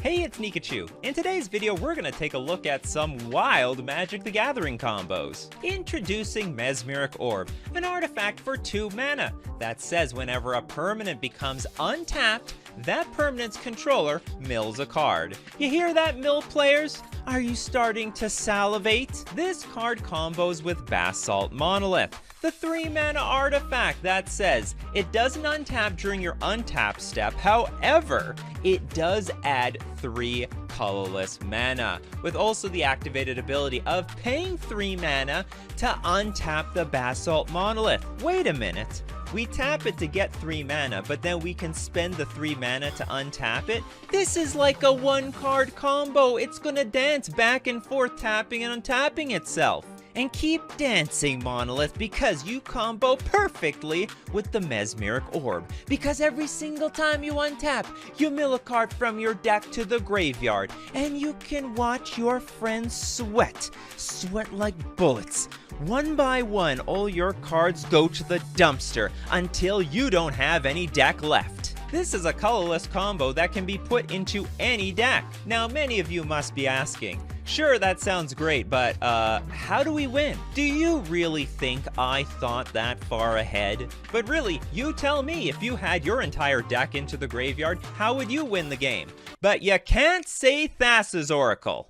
Hey, it's Nikachu. In today's video, we're gonna take a look at some wild Magic the Gathering combos. Introducing Mesmeric Orb, an artifact for 2 mana that says whenever a permanent becomes untapped, that permanent's controller mills a card. You hear that, mill players? Are you starting to salivate? This card combos with Basalt Monolith, the 3 mana artifact that says it doesn't untap during your untap step. However, it does add 3 colorless mana, with also the activated ability of paying 3 mana to untap the Basalt Monolith. Wait a minute. We tap it to get 3 mana, but then we can spend the 3 mana to untap it? This is like a 1-card combo. It's gonna dance back and forth, tapping and untapping itself. And keep dancing, Monolith, because you combo perfectly with the Mesmeric Orb. Because every single time you untap, you mill a card from your deck to the graveyard, and you can watch your friends sweat like bullets. One by one, all your cards go to the dumpster until you don't have any deck left. This is a colorless combo that can be put into any deck. Now, many of you must be asking, sure, that sounds great, but how do we win? Do you really think I thought that far ahead? But really, you tell me, if you had your entire deck into the graveyard, how would you win the game? But you can't say Thassa's Oracle.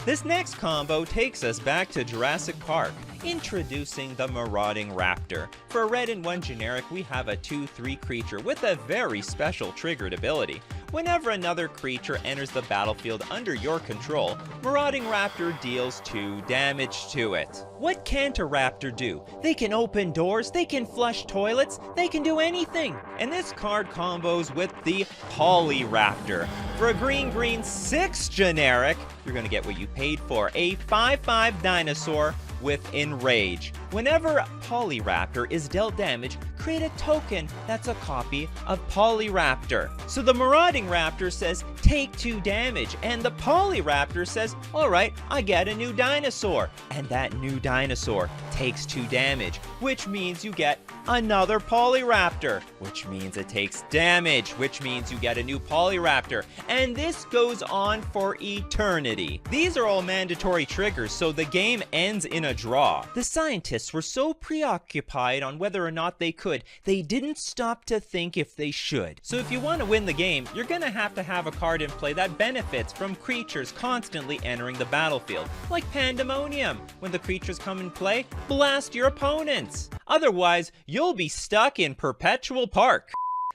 This next combo takes us back to Jurassic Park, introducing the Marauding Raptor. For a red and 1 generic, we have a 2/3 creature with a very special triggered ability. Whenever another creature enters the battlefield under your control, Marauding Raptor deals 2 damage to it. What can't a raptor do? They can open doors, they can flush toilets, they can do anything. And this card combos with the Polyraptor. For a green 6 generic, you're gonna get what you paid for, a 5/5 dinosaur with Enrage. Whenever Polyraptor is dealt damage, create a token that's a copy of Polyraptor. So the Marauding Raptor says, take 2 damage, and the Polyraptor says, alright, I get a new dinosaur. And that new dinosaur takes 2 damage, which means you get another Polyraptor, which means it takes damage, which means you get a new Polyraptor. And this goes on for eternity. These are all mandatory triggers, so the game ends in a draw. The scientists were so preoccupied on whether or not they could, they didn't stop to think if they should. So if you want to win the game, you're gonna have to have a card in play that benefits from creatures constantly entering the battlefield, like Pandemonium. When the creatures come in play, blast your opponents. Otherwise, you'll be stuck in Perpetual Park.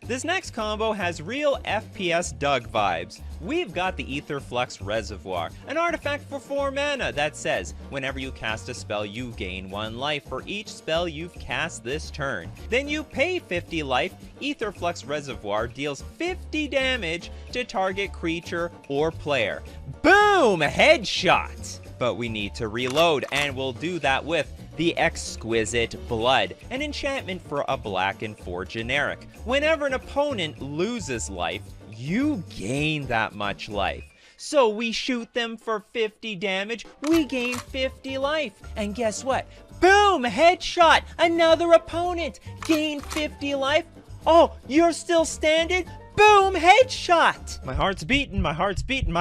This next combo has real FPS Doug vibes. We've got the Aetherflux Reservoir, an artifact for 4 mana that says, whenever you cast a spell, you gain 1 life for each spell you've cast this turn. Then you pay 50 life, Aetherflux Reservoir deals 50 damage to target creature or player. Boom! Headshot! But we need to reload, and we'll do that with the Exquisite Blood, an enchantment for a black and 4 generic. Whenever an opponent loses life, you gain that much life. So we shoot them for 50 damage, we gain 50 life. And guess what? Boom! Headshot! Another opponent! Gain 50 life. Oh, you're still standing? Boom! Headshot! My heart's beating, my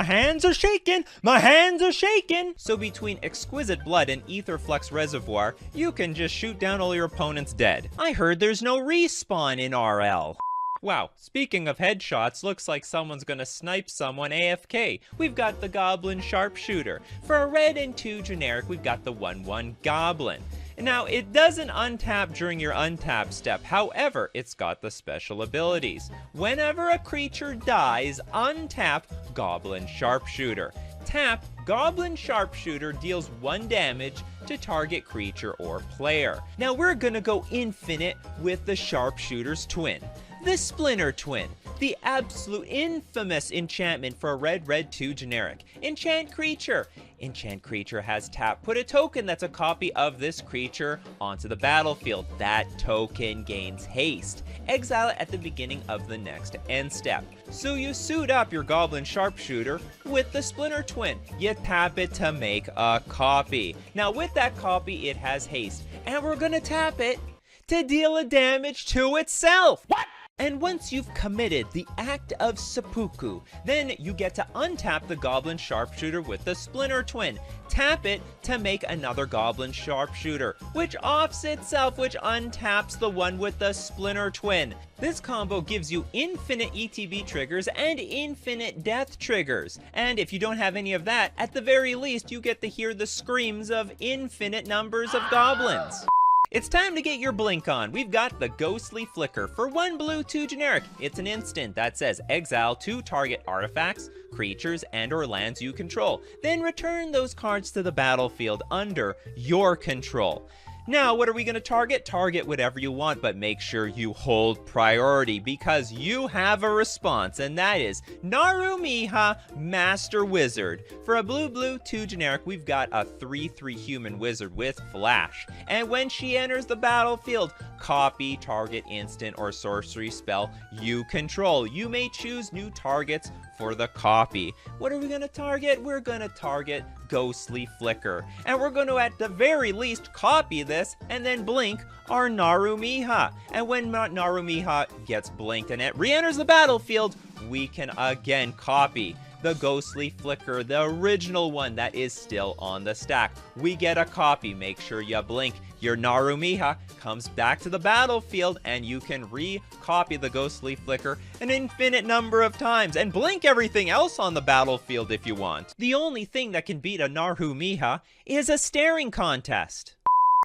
hands are shaking, my hands are shaking! So between Exquisite Blood and Aetherflux Reservoir, you can just shoot down all your opponents dead. I heard there's no respawn in RL. Wow, speaking of headshots, looks like someone's gonna snipe someone AFK. We've got the Goblin Sharpshooter. For a red and 2 generic, we've got the 1/1 Goblin. Now, it doesn't untap during your untap step, however, it's got the special abilities. Whenever a creature dies, untap Goblin Sharpshooter. Tap Goblin Sharpshooter deals 1 damage to target creature or player. Now we're gonna go infinite with the Sharpshooter's twin, the Splinter Twin, the absolute infamous enchantment for a red 2 generic. Enchant creature. Enchant creature has tap. Put a token that's a copy of this creature onto the battlefield. That token gains haste. Exile it at the beginning of the next end step. So you suit up your Goblin Sharpshooter with the Splinter Twin. You tap it to make a copy. Now with that copy, it has haste. And we're gonna tap it to deal a damage to itself. What? And once you've committed the act of seppuku, then you get to untap the Goblin Sharpshooter with the Splinter Twin. Tap it to make another Goblin Sharpshooter, which offs itself, which untaps the one with the Splinter Twin. This combo gives you infinite ETB triggers and infinite death triggers. And if you don't have any of that, at the very least you get to hear the screams of infinite numbers of goblins. It's time to get your blink on. We've got the Ghostly Flicker. For 1 blue, 2 generic. It's an instant that says exile 2 target artifacts, creatures, and/or lands you control. Then return those cards to the battlefield under your control. Now, what are we going to target? Target whatever you want, but make sure you hold priority because you have a response, and that is Narumiha, Master Wizard. For a blue, 2 generic, we've got a 3/3 human wizard with flash. And when she enters the battlefield, copy target instant or sorcery spell you control. You may choose new targets for the copy. What are we going to target? We're going to target Ghostly Flicker. And we're going to, at the very least, copy this and then blink our Narumiha. And when Narumiha gets blinked and it re-enters the battlefield, we can again copy the Ghostly Flicker, the original one that is still on the stack. We get a copy. Make sure you blink. Your Narumiha comes back to the battlefield and you can re-copy the Ghostly Flicker an infinite number of times and blink everything else on the battlefield if you want. The only thing that can beat a Narumiha is a staring contest.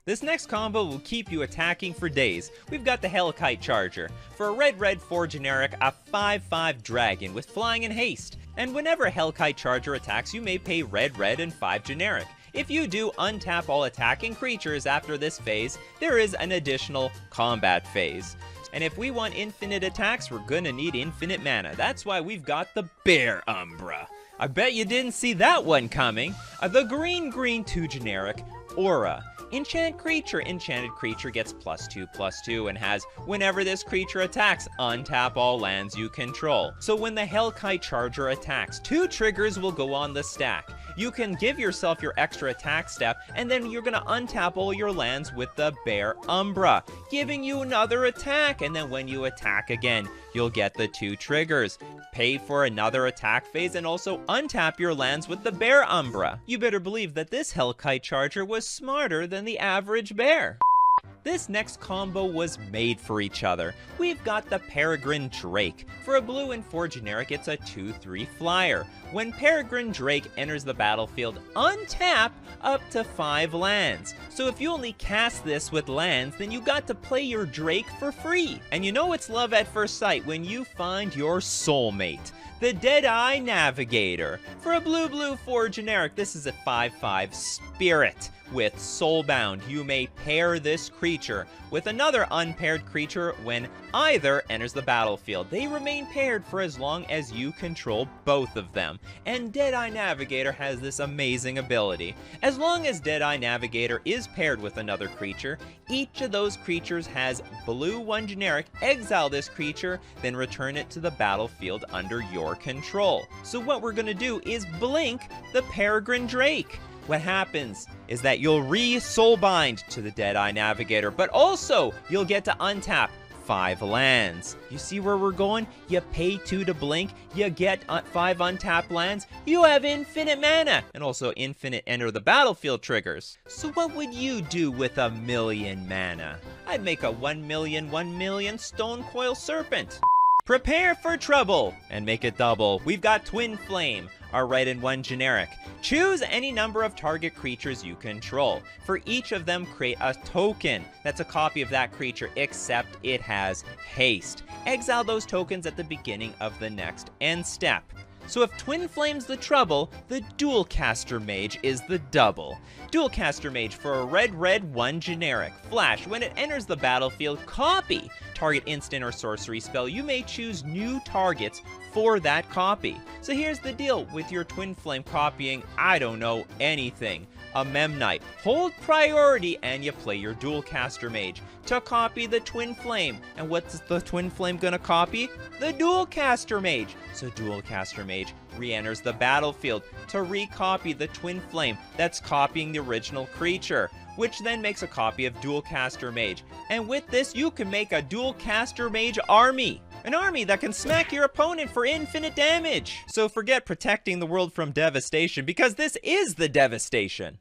This next combo will keep you attacking for days. We've got the Hellkite Charger. For a red 4 generic, a 5/5 dragon with flying and haste. And whenever a Hellkite Charger attacks, you may pay red and 5 generic. If you do untap all attacking creatures after this phase, there is an additional combat phase. And if we want infinite attacks, we're gonna need infinite mana. That's why we've got the Bear Umbra. I bet you didn't see that one coming. The green 2 generic, Aura. Enchanted creature gets +2/+2 and has, whenever this creature attacks, untap all lands you control. So when the Hellkite Charger attacks, 2 triggers will go on the stack. You can give yourself your extra attack step, and then you're gonna untap all your lands with the Bear Umbra, giving you another attack, and then when you attack again, you'll get the 2 triggers. Pay for another attack phase and also untap your lands with the Bear Umbra. You better believe that this Hellkite Charger was smarter than the average bear. This next combo was made for each other. We've got the Peregrine Drake. For a blue and 4 generic, it's a 2/3 flyer. When Peregrine Drake enters the battlefield, untap up to 5 lands. So if you only cast this with lands, then you got to play your Drake for free. And you know it's love at first sight when you find your soulmate, the Deadeye Navigator. For a blue 4 generic, this is a 5/5 spirit with Soulbound. You may pair this creature with another unpaired creature when either enters the battlefield. They remain paired for as long as you control both of them. And Deadeye Navigator has this amazing ability. As long as Deadeye Navigator is paired with another creature, each of those creatures has blue 1 generic, exile this creature, then return it to the battlefield under your control. So what we're gonna do is blink the Peregrine Drake. What happens is that you'll re-soulbind to the Deadeye Navigator, but also you'll get to untap 5 lands. You see where we're going? You pay 2 to blink, you get 5 untapped lands, you have infinite mana, and also infinite enter the battlefield triggers. So what would you do with 1,000,000 mana? I'd make a 1,000,000 Stone Coil Serpent. Prepare for trouble and make it double. We've got Twin Flame, our red and 1 generic. Choose any number of target creatures you control. For each of them, create a token that's a copy of that creature, except it has haste. Exile those tokens at the beginning of the next end step. So if Twin Flame's the trouble, the Dualcaster Mage is the double. Dualcaster Mage for a red 1 generic. Flash, when it enters the battlefield, copy target instant or sorcery spell. You may choose new targets for that copy. So here's the deal with your Twin Flame copying, I don't know, anything. A Memnite. Hold priority and you play your Dualcaster Mage to copy the Twin Flame. And what's the Twin Flame gonna copy? The Dualcaster Mage. So Dualcaster Mage re-enters the battlefield to recopy the Twin Flame that's copying the original creature, which then makes a copy of Dualcaster Mage. And with this, you can make a Dualcaster Mage army. An army that can smack your opponent for infinite damage. So forget protecting the world from devastation, because this is the devastation.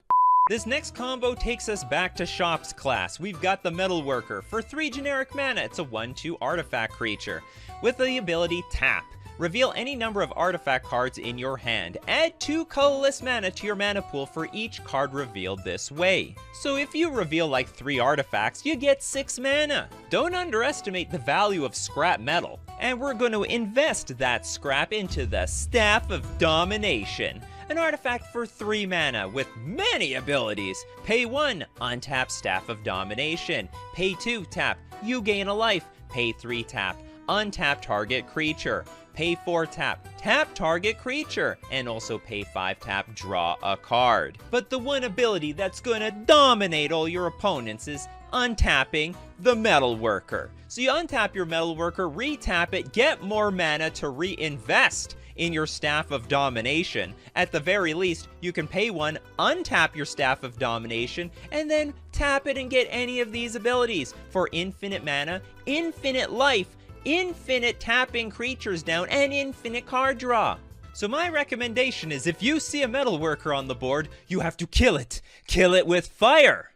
This next combo takes us back to Shop's class. We've got the Metalworker. For 3 generic mana, it's a 1/2 artifact creature with the ability Tap. Reveal any number of artifact cards in your hand. Add 2 colorless mana to your mana pool for each card revealed this way. So if you reveal like 3 artifacts, you get 6 mana. Don't underestimate the value of scrap metal. And we're going to invest that scrap into the Staff of Domination. An artifact for 3 mana with many abilities. Pay 1, untap Staff of Domination. Pay 2, tap, you gain a life. Pay 3, tap, untap target creature. Pay 4, tap, tap target creature. And also pay 5, tap, draw a card. But the one ability that's gonna dominate all your opponents is untapping the Metalworker. So you untap your Metalworker, retap it, get more mana to reinvest in your Staff of Domination. At the very least, you can pay 1, untap your Staff of Domination, and then tap it and get any of these abilities for infinite mana, infinite life, infinite tapping creatures down, and infinite card draw. So my recommendation is, if you see a Metalworker on the board, you have to kill it. Kill it with fire.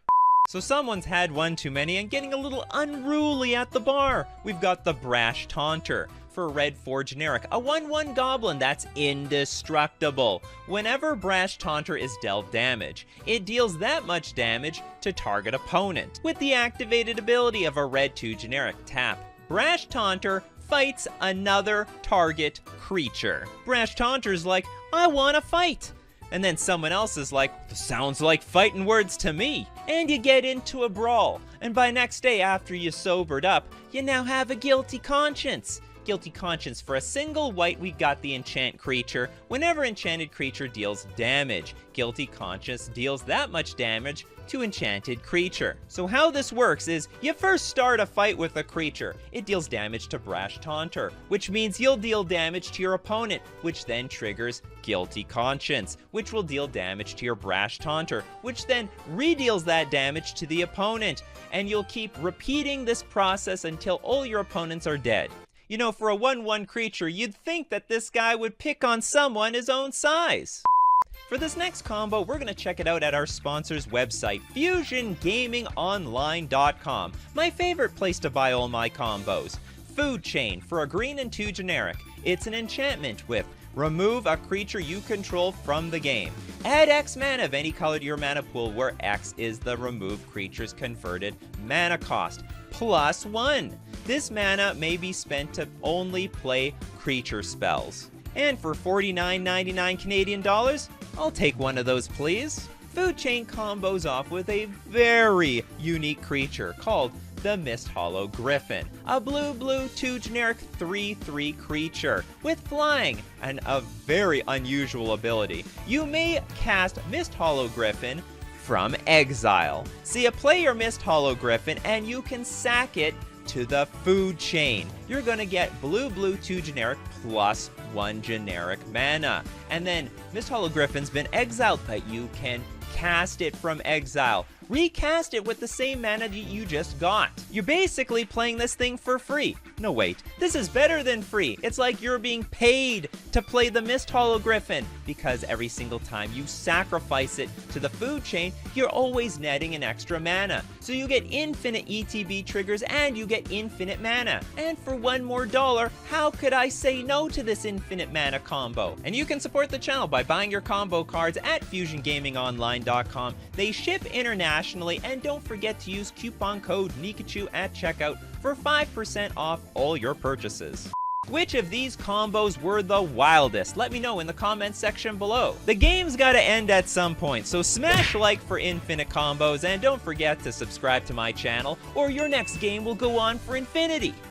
So someone's had one too many and getting a little unruly at the bar. We've got the Brash Taunter. For red 4 generic, a 1/1 goblin that's indestructible. Whenever Brash Taunter is dealt damage, it deals that much damage to target opponent. With the activated ability of a red 2 generic, tap, Brash Taunter fights another target creature. Brash Taunter's like, I wanna fight. And then someone else is like, sounds like fighting words to me. And you get into a brawl. And by next day after you sobered up, you now have a guilty conscience. Guilty Conscience. For a single white, we got the enchant creature. Whenever enchanted creature deals damage, Guilty Conscience deals that much damage to enchanted creature. So how this works is, you first start a fight with a creature. It deals damage to Brash Taunter, which means you'll deal damage to your opponent, which then triggers Guilty Conscience, which will deal damage to your Brash Taunter, which then redeals that damage to the opponent. And you'll keep repeating this process until all your opponents are dead. You know, for a 1/1 creature, you'd think that this guy would pick on someone his own size. For this next combo, we're going to check it out at our sponsor's website, FusionGamingOnline.com. My favorite place to buy all my combos. Food Chain for a green and 2 generic. It's an enchantment with remove a creature you control from the game. Add X mana of any color to your mana pool, where X is the removed creature's converted mana cost. +1. This mana may be spent to only play creature spells. And for $49.99 Canadian dollars, I'll take one of those, please. Food Chain combos off with a very unique creature called the Misthollow Griffin. A blue 2 generic 3/3 creature with flying and a very unusual ability. You may cast Misthollow Griffin from exile. So you play your Misthollow Griffin and you can sack it to the Food Chain. You're gonna get blue 2 generic +1 generic mana. And then Misthollow Griffin's been exiled, but you can cast it from exile. Recast it with the same mana you just got. You're basically playing this thing for free. No, wait. This is better than free. It's like you're being paid to play the Misthollow Griffin, because every single time you sacrifice it to the Food Chain, you're always netting an extra mana. So you get infinite ETB triggers and you get infinite mana. And for $1 more, how could I say no to this infinite mana combo? And you can support the channel by buying your combo cards at FusionGamingOnline.com. They ship internationally, and don't forget to use coupon code Nikachu at checkout for 5% off all your purchases. Which of these combos were the wildest? Let me know in the comments section below. The game's gotta end at some point, so smash like for infinite combos, and don't forget to subscribe to my channel, or your next game will go on for infinity.